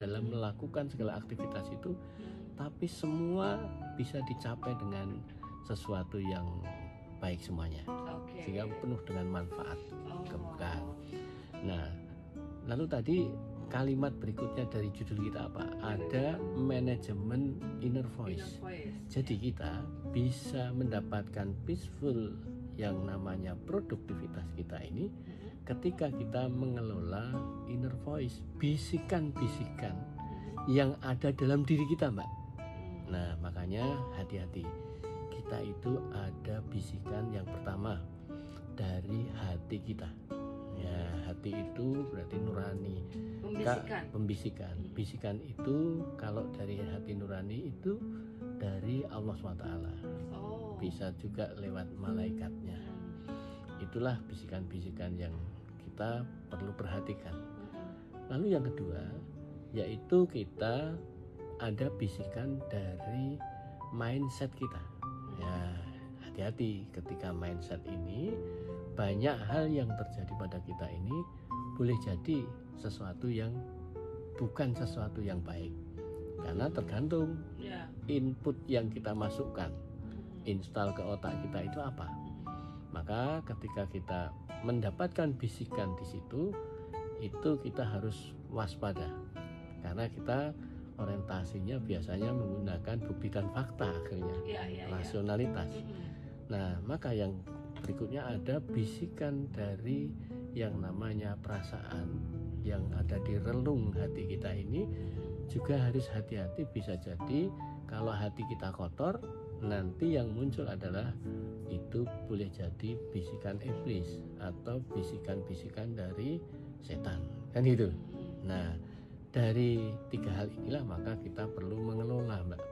dalam melakukan segala aktivitas itu, tapi semua bisa dicapai dengan sesuatu yang baik semuanya, sehingga penuh dengan manfaat, keberkahan. Nah, lalu tadi kalimat berikutnya dari judul kita apa? Ada manajemen inner voice. Jadi kita bisa mendapatkan peaceful yang namanya produktivitas kita ini ketika kita mengelola inner voice, bisikan-bisikan yang ada dalam diri kita, Mbak. Nah, makanya hati-hati. Kita itu ada bisikan yang pertama dari hati kita. Ya, hati itu berarti nurani. Pembisikan. Bisikan itu kalau dari hati nurani itu dari Allah SWT. Bisa juga lewat malaikatnya. Itulah bisikan-bisikan yang kita perlu perhatikan. Lalu yang kedua, yaitu kita ada bisikan dari mindset kita. Ya, hati-hati ketika mindset ini, banyak hal yang terjadi pada kita ini boleh jadi sesuatu yang bukan sesuatu yang baik, karena tergantung input yang kita masukkan, install ke otak kita itu apa. Maka ketika kita mendapatkan bisikan di situ, itu kita harus waspada, karena kita orientasinya biasanya menggunakan bukti dan fakta, akhirnya rasionalitas. Nah, maka yang berikutnya ada bisikan dari yang namanya perasaan yang ada di relung hati kita ini, juga harus hati-hati. Bisa jadi kalau hati kita kotor, nanti yang muncul adalah itu boleh jadi bisikan iblis atau bisikan-bisikan dari setan, kan gitu. Nah, dari tiga hal inilah maka kita perlu mengelola, Mbak.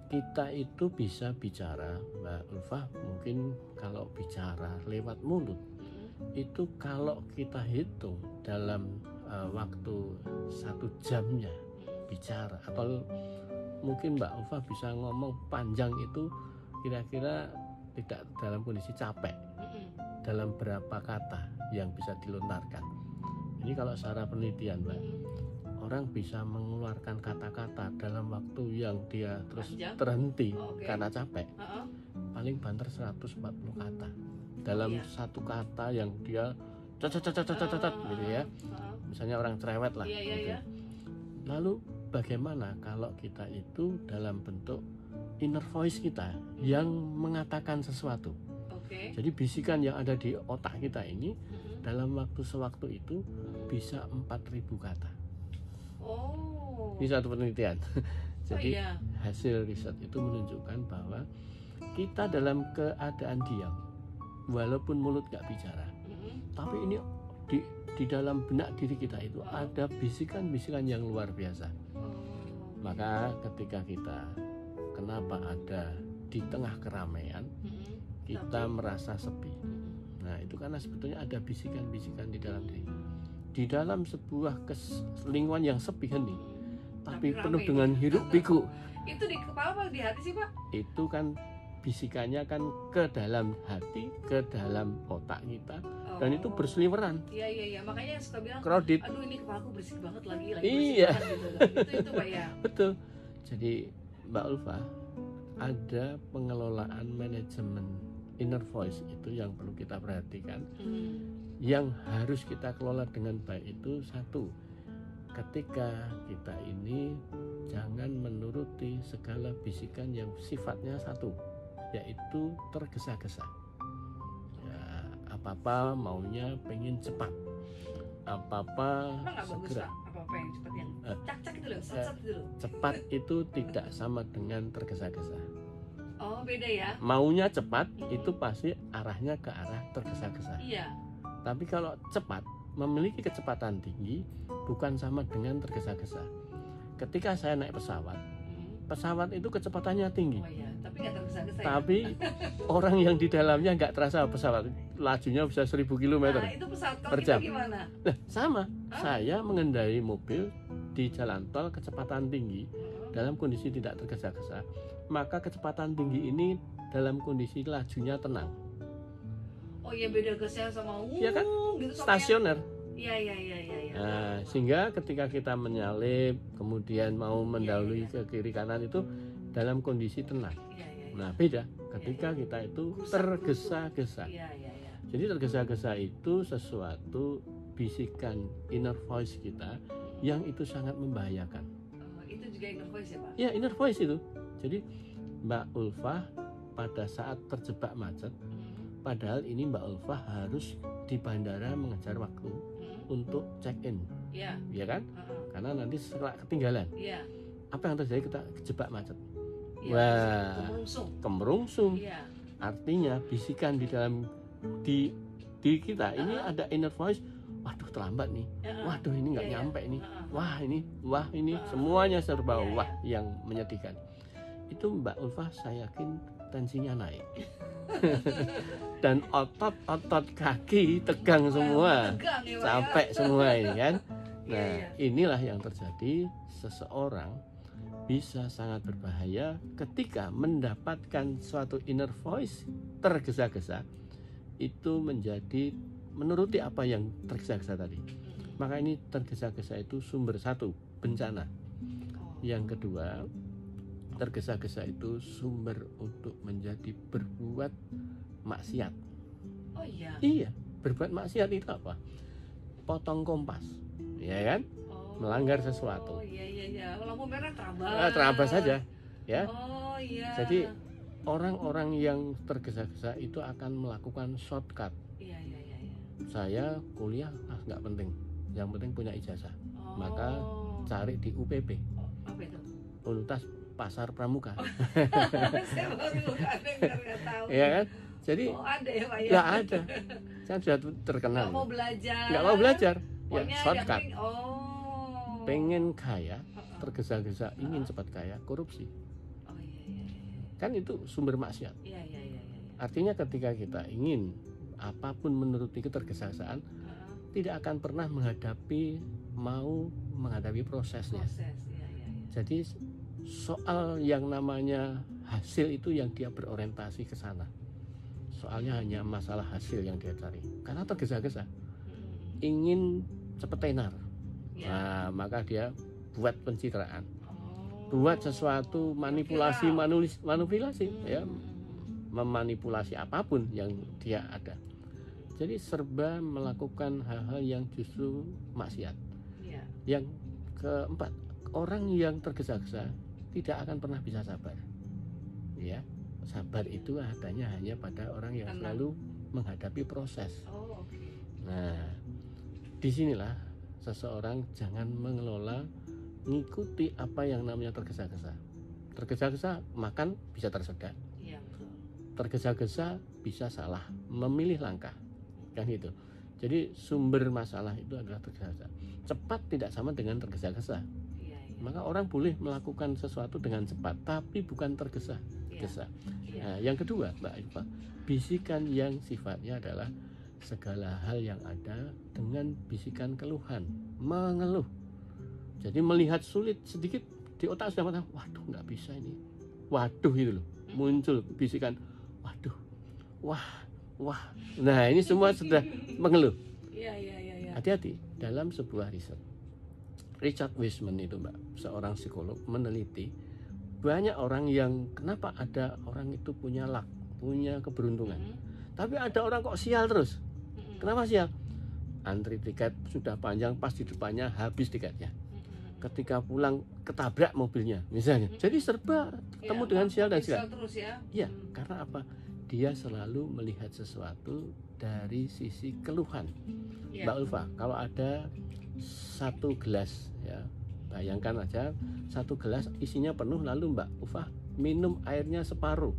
Kita itu bisa bicara, Mbak Ulfa, mungkin kalau bicara lewat mulut itu kalau kita hitung dalam waktu 1 jamnya bicara, atau mungkin Mbak Ulfa bisa ngomong panjang itu kira-kira tidak dalam kondisi capek, dalam berapa kata yang bisa dilontarkan. Ini kalau secara penelitian, Mbak, orang bisa mengeluarkan kata-kata dalam waktu yang dia terus terhenti karena capek, paling banter 140 kata dalam satu kata yang dia cacat gitu ya. Misalnya orang cerewet lah gitu. Lalu bagaimana kalau kita itu dalam bentuk inner voice kita yang mengatakan sesuatu. Jadi bisikan yang ada di otak kita ini dalam waktu sewaktu itu bisa 4.000 kata. Ini satu penelitian. Jadi hasil riset itu menunjukkan bahwa kita dalam keadaan diam, walaupun mulut gak bicara, tapi ini di dalam benak diri kita itu ada bisikan-bisikan yang luar biasa. Maka ketika kita kenapa ada di tengah keramaian kita merasa sepi, nah itu karena sebetulnya ada bisikan-bisikan di dalam diri. Di dalam sebuah lingkungan yang sepi hening, tapi penuh dengan hiruk pikuk. Itu di kepala apa di hati sih, Pak? Itu kan bisikannya kan ke dalam hati, ke dalam otak kita, dan itu berseliweran. Iya, makanya suka bilang, crowded. Aduh, ini kepalaku bersih banget lagi iya. Bersih banget, gitu. Itu Pak ya. Betul. Jadi Mbak Ulfa, ada pengelolaan manajemen inner voice itu yang perlu kita perhatikan. Yang harus kita kelola dengan baik itu satu, ketika kita ini jangan menuruti segala bisikan yang sifatnya satu, yaitu tergesa-gesa. Ya, apa-apa maunya pengen cepat, apa-apa segera. Apa-apa yang cepat yang cak-cak itu loh, sat-sat itu loh. Cepat itu tidak sama dengan tergesa-gesa. Oh, beda ya. Maunya cepat itu pasti arahnya ke arah tergesa-gesa. Iya. Tapi kalau cepat, memiliki kecepatan tinggi bukan sama dengan tergesa-gesa. Ketika saya naik pesawat itu kecepatannya tinggi. Oh iya, tapi nggak tergesa-gesa. Tapi orang yang di dalamnya nggak terasa pesawat, lajunya bisa 1.000 km Nah, itu pesawat per jam. Gimana? Nah, sama. Saya mengendarai mobil di jalan tol kecepatan tinggi dalam kondisi tidak tergesa-gesa. Maka kecepatan tinggi ini dalam kondisi lajunya tenang. Oh iya, beda gasnya sama Iya kan? Gitu, Stasioner. Iya. Nah, sehingga ketika kita menyalip, kemudian mau mendahului ke kiri kanan itu dalam kondisi tenang. Nah, beda ketika kita itu tergesa-gesa. Jadi tergesa-gesa itu sesuatu bisikan inner voice kita yang itu sangat membahayakan. Itu juga inner voice ya Pak? Ya, inner voice itu. Jadi Mbak Ulfah pada saat terjebak macet, padahal ini Mbak Ulfah harus di bandara mengejar waktu untuk check-in, ya kan? Karena nanti setelah ketinggalan, apa yang terjadi? Kita kejebak macet. Wah, kemerungsung. Artinya bisikan di dalam di kita ini ada inner voice. Waduh, terlambat nih. Waduh, ini nggak nyampe nih. Wah ini semuanya serba wah yang menyedihkan. Itu Mbak Ulfah saya yakin tensinya naik. Dan otot kaki tegang semua, capek semua ini kan. Nah, inilah yang terjadi. Seseorang bisa sangat berbahaya ketika mendapatkan suatu inner voice tergesa-gesa, itu menjadi menuruti apa yang tergesa-gesa tadi. Maka ini tergesa-gesa itu sumber satu, bencana. Yang kedua, tergesa-gesa itu sumber untuk menjadi berbuat maksiat. Oh iya. Iya, berbuat maksiat itu apa? Potong kompas, ya kan? Melanggar sesuatu. Oh iya. Lampu merah terabas. Terabas saja, ya. Oh iya. Jadi orang-orang yang tergesa-gesa itu akan melakukan shortcut. Iya. Saya kuliah nggak penting, yang penting punya ijazah. Maka cari di UPP. Apa itu? Universitas Pasar Pramuka. Saya baru nggak tahu. Iya kan? Jadi ada ya Pak ya? Nggak ada. Saya sudah terkenal. Nggak mau belajar. Ya, shortcut. Pengen kaya, tergesa-gesa ingin cepat kaya, korupsi. Oh iya. Kan itu sumber maksiat. Iya. Artinya ketika kita ingin apapun menuruti ketergesa-gesaan, tidak akan pernah menghadapi prosesnya. Jadi soal yang namanya hasil itu yang dia berorientasi ke sana. Soalnya hanya masalah hasil yang dia cari. Karena tergesa-gesa, ingin cepat tenar. Nah, maka dia buat pencitraan, buat sesuatu manipulasi, ya, memanipulasi apapun yang dia ada. Jadi serba melakukan hal-hal yang justru maksiat. Yang keempat, orang yang tergesa-gesa tidak akan pernah bisa sabar. Ya, sabar itu adanya hanya pada orang yang selalu menghadapi proses. Nah, disinilah seseorang jangan mengelola ngikuti apa yang namanya tergesa-gesa. Tergesa-gesa makan bisa tersedak. Tergesa-gesa bisa salah memilih langkah, kan gitu. Jadi sumber masalah itu adalah tergesa-gesa. Cepat tidak sama dengan tergesa-gesa. Maka orang boleh melakukan sesuatu dengan cepat, tapi bukan tergesa-gesa. Nah, yang kedua, Mbak Ulfah, bisikan yang sifatnya adalah segala hal yang ada dengan bisikan keluhan, mengeluh. Jadi melihat sulit sedikit di otak sudah mengatakan, waduh nggak bisa ini, waduh itu loh, muncul bisikan, waduh, wah. Nah ini semua sudah mengeluh. Hati-hati dalam sebuah riset. Richard Wiseman itu Mbak, seorang psikolog meneliti banyak orang yang kenapa ada orang itu punya luck, punya keberuntungan, tapi ada orang kok sial terus. Kenapa sial? Antri tiket sudah panjang, pas di depannya habis tiketnya. Ketika pulang ketabrak mobilnya misalnya. Jadi serba ketemu dengan sial dan sial. Iya, karena apa? Dia selalu melihat sesuatu dari sisi keluhan. Mbak Ulfah, kalau ada satu gelas, ya bayangkan aja satu gelas isinya penuh, lalu Mbak Ulfah minum airnya separuh.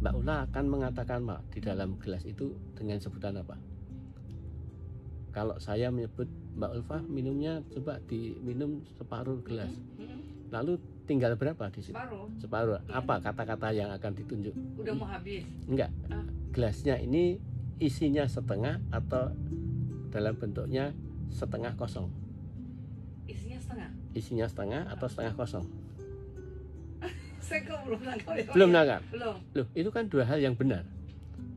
Mbak Ulfah akan mengatakan di dalam gelas itu dengan sebutan apa? Kalau saya menyebut Mbak Ulfah minumnya coba diminum separuh gelas, lalu tinggal berapa di situ? Separuh. Apa kata-kata yang akan ditunjuk? Udah mau habis? Enggak. Gelasnya ini isinya setengah atau dalam bentuknya setengah kosong? Isinya setengah? Isinya setengah atau setengah kosong? Saya kok belum nangkap ya? Belum nangkap? Belum. Loh, itu kan dua hal yang benar.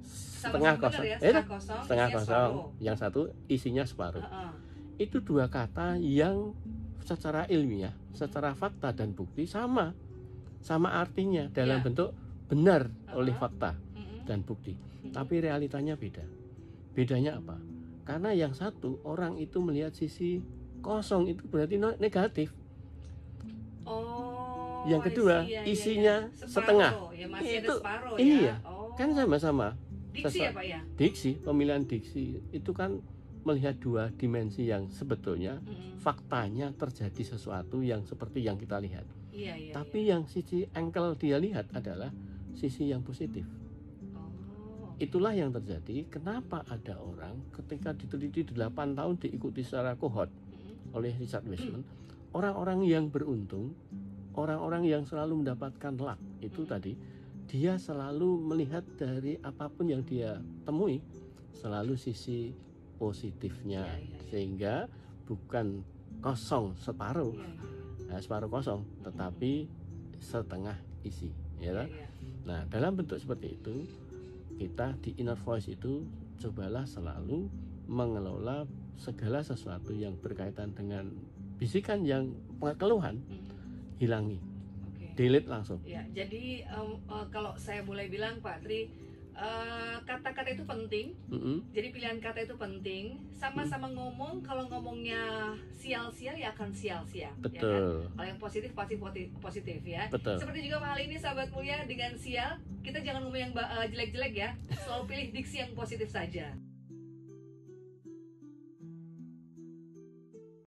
Setengah kosong. Ya, setengah kosong. Yang satu isinya separuh. itu dua kata yang secara ilmiah, secara fakta dan bukti sama artinya dalam bentuk benar oleh fakta dan bukti. Tapi realitanya beda. Bedanya apa? Karena yang satu orang itu melihat sisi kosong itu berarti negatif. Yang kedua isinya setengah. Ya, masih itu ada separuh, iya. Ya. Kan sama-sama. Diksi ya Pak ya? Diksi, pemilihan diksi itu kan melihat dua dimensi yang sebetulnya faktanya terjadi sesuatu yang seperti yang kita lihat. Tapi yang sisi angle dia lihat adalah sisi yang positif. Itulah yang terjadi. Kenapa ada orang ketika diteliti 8 tahun diikuti secara kohort oleh Richard Wiseman, orang-orang yang beruntung, orang-orang yang selalu mendapatkan luck itu tadi, dia selalu melihat dari apapun yang dia temui selalu sisi positifnya, sehingga bukan kosong separuh, separuh kosong, tetapi setengah isi, ya. Nah, dalam bentuk seperti itu, kita di Inner Voice itu cobalah selalu mengelola segala sesuatu yang berkaitan dengan bisikan yang keluhan, hilangi, delete langsung. Ya, jadi kalau saya boleh bilang Pak Tri, kata-kata itu penting. Jadi pilihan kata itu penting. Sama-sama ngomong, kalau ngomongnya sial-sial ya akan sial-sial. Betul. Ya kan? Kalau yang positif pasti positif ya. Betul. Seperti juga hal ini sahabat mulia dengan sial, kita jangan ngomong yang jelek-jelek ya. Selalu pilih diksi yang positif saja.